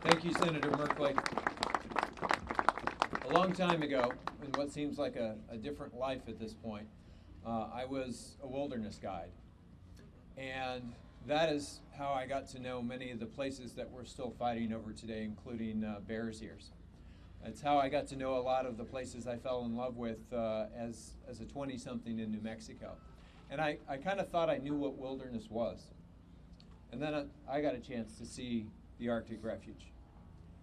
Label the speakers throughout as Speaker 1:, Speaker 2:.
Speaker 1: Thank you, Senator Merkley. A long time ago, in what seems like a different life at this point, I was a wilderness guide. And that is how I got to know many of the places that we're still fighting over today, including Bears Ears. It's how I got to know a lot of the places I fell in love with as a 20-something in New Mexico. And I kind of thought I knew what wilderness was. And then I got a chance to see the Arctic Refuge,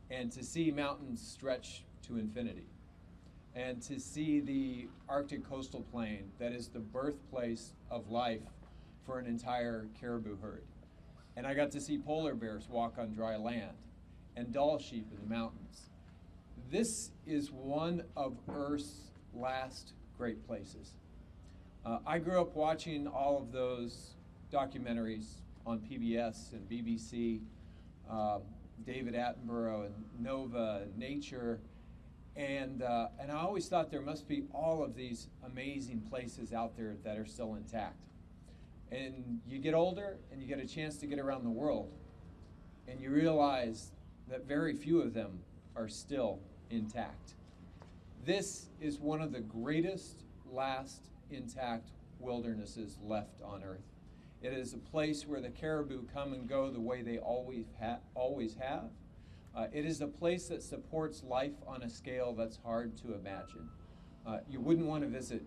Speaker 1: and to see mountains stretch to infinity, and to see the Arctic coastal plain that is the birthplace of life for an entire caribou herd. And I got to see polar bears walk on dry land, and Dall sheep in the mountains. This is one of Earth's last great places. I grew up watching all of those documentaries on PBS and BBC, David Attenborough and Nova, and Nature, and I always thought there must be all of these amazing places out there that are still intact. And you get older and you get a chance to get around the world, and you realize that very few of them are still intact. This is one of the greatest last intact wildernesses left on Earth. It is a place where the caribou come and go the way they always have. It is a place that supports life on a scale that's hard to imagine. You wouldn't want to visit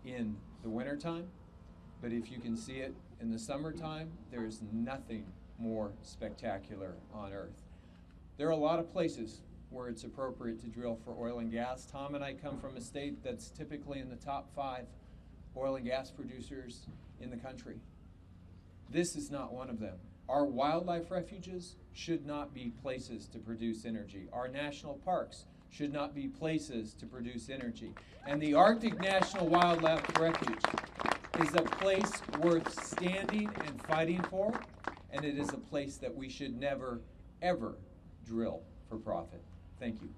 Speaker 1: in the wintertime, but if you can see it in the summertime, there is nothing more spectacular on Earth. There are a lot of places where it's appropriate to drill for oil and gas. Tom and I come from a state that's typically in the top 5 oil and gas producers in the country. This is not one of them. Our wildlife refuges should not be places to produce energy. Our national parks should not be places to produce energy. And the Arctic National Wildlife Refuge is a place worth standing and fighting for, and it is a place that we should never, ever drill for profit. Thank you.